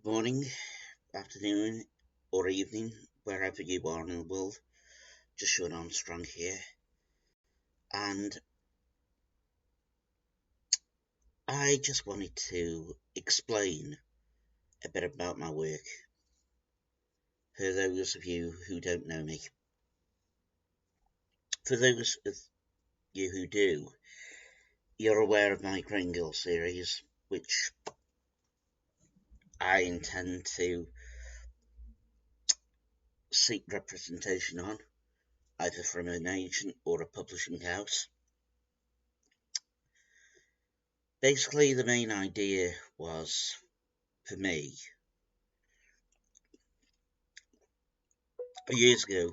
morning, afternoon, or evening, wherever you are in the world. Just Sean Armstrong here, and I just wanted to explain a bit about my work for those of you who don't know me. For those of you who do, you're aware of my Green Girl series, which I intend to seek representation on, either from an agent or a publishing house. Basically, the main idea was, for me, years ago,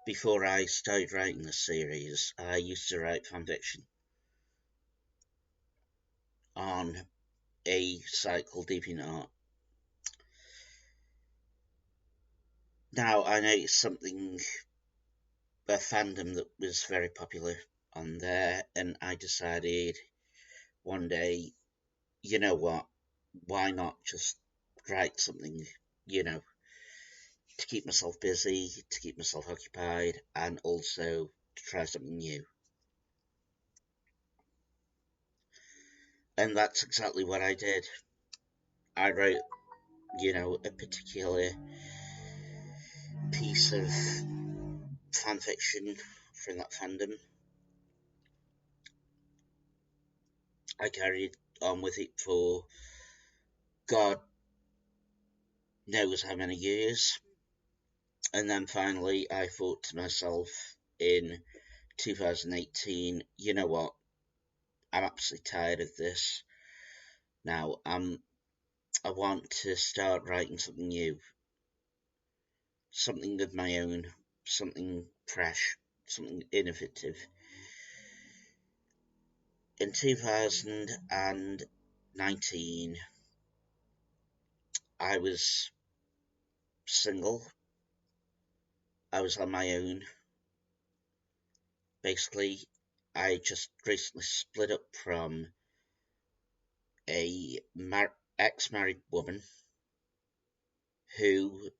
before I started writing this series, I used to write fanfiction on a site called DeviantArt. Now, I noticed something, a fandom that was very popular on there, and I decided one day, you know what, why not just write something, to keep myself busy, to keep myself occupied, and also to try something new. And that's exactly what I did. I wrote, a particular piece of fanfiction from that fandom. I carried on with it for God knows how many years. And then finally, I thought to myself in 2018, you know what? I'm absolutely tired of this. Now, I want to start writing something new, something of my own, something fresh, something innovative. In 2019, I was single. I was on my own. Basically, I just recently split up from a ex-married woman who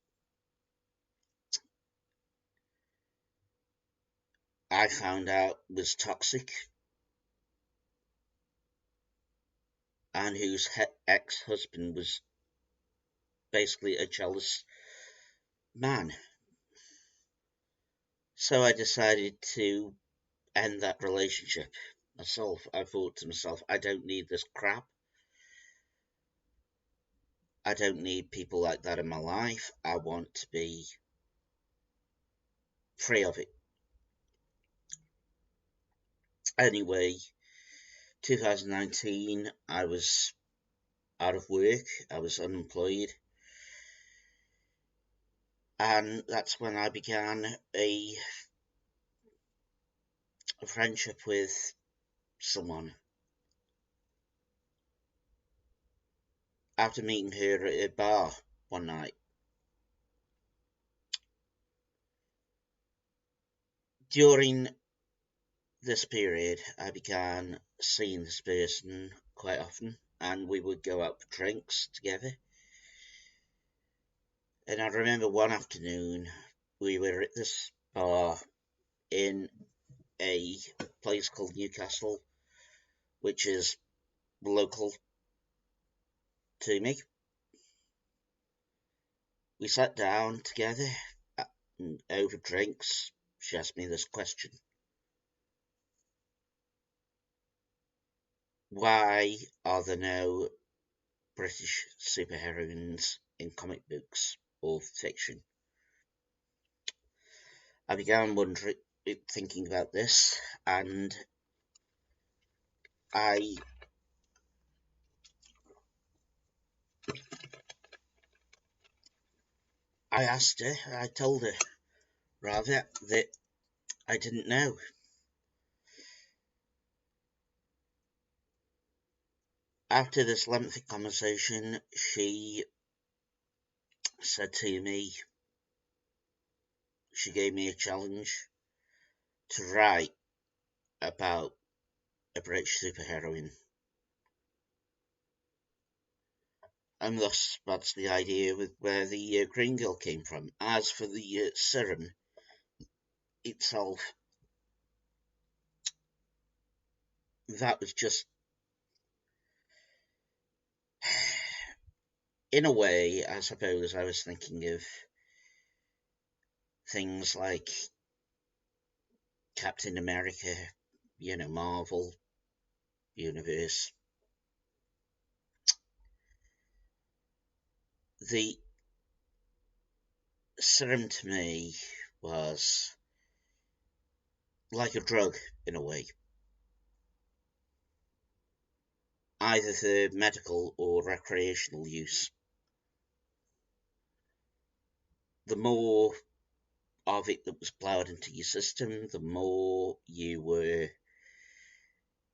I found out was toxic and whose ex-husband was basically a jealous man. So I decided to end that relationship myself. I thought to myself, I don't need this crap. I don't need people like that in my life. I want to be free of it. Anyway, 2019, I was out of work. I was unemployed. And that's when I began a friendship with someone. After meeting her at a bar one night. During this period, I began seeing this person quite often, and we would go out for drinks together. And I remember one afternoon, we were at this bar in a place called Newcastle, which is local to me. We sat down together and over drinks. She asked me this question: why are there no British superheroines in comic books or fiction? I began wondering, thinking about this, and I asked her, I told her rather, that I didn't know. After this lengthy conversation, she said to me, she gave me a challenge to write about a British superheroine. And thus, that's the idea with where the Green Girl came from. As for the serum itself, that was just, in a way, I suppose I was thinking of things like Captain America, Marvel Universe. The serum to me was like a drug in a way, either for medical or recreational use. The more of it that was ploughed into your system, the more you were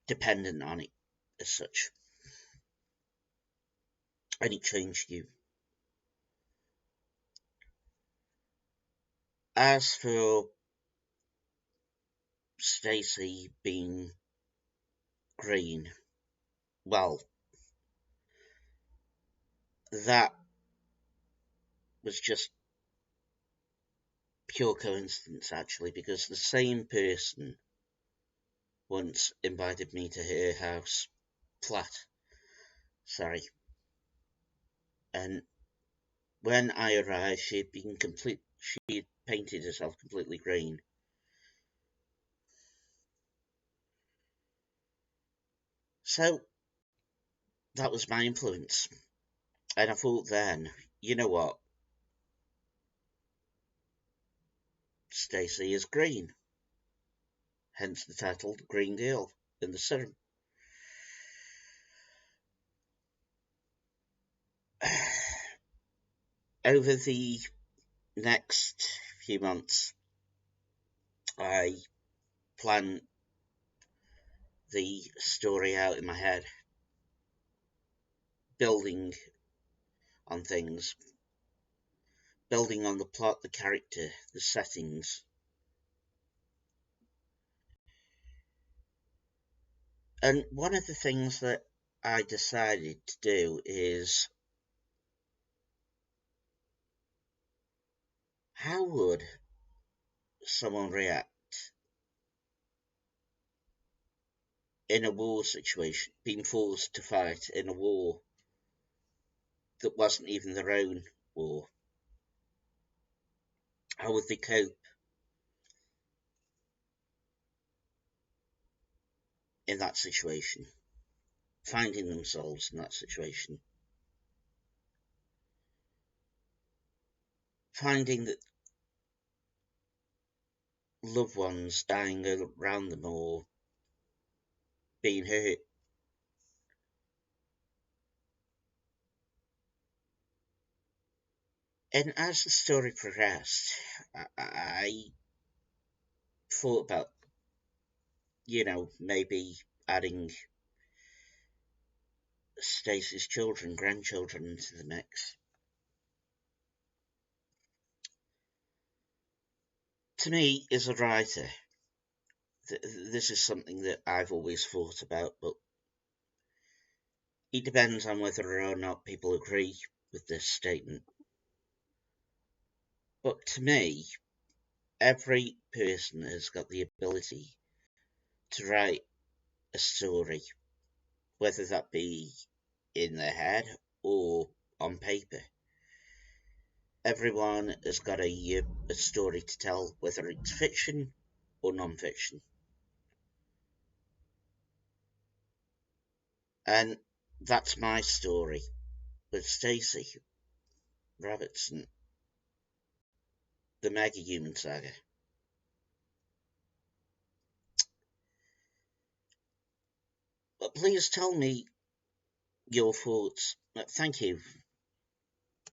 dependent on it as such. And it changed you. As for Stacey being green, well, that was just pure coincidence actually, because the same person once invited me to her house, flat, sorry, and when I arrived, she had painted herself completely green. So that was my influence, and I thought then, you know what, Stacey is green, hence the title Green Girl in the serum. Over the next few months, I plan the story out in my head, building on things, building on the plot, the character, the settings. And one of the things that I decided to do is, how would someone react in a war situation, being forced to fight in a war that wasn't even their own war? How would they cope in that situation, finding themselves in that situation, finding that loved ones dying around them or being hurt? And as the story progressed, I thought about, maybe adding Stacey's children, grandchildren into the mix. To me, as a writer, this is something that I've always thought about, but it depends on whether or not people agree with this statement. But to me, every person has got the ability to write a story, whether that be in their head or on paper. Everyone has got a story to tell, whether it's fiction or non-fiction. And that's my story with Stacey Robertson, the Mega Human Saga. But please tell me your thoughts. Thank you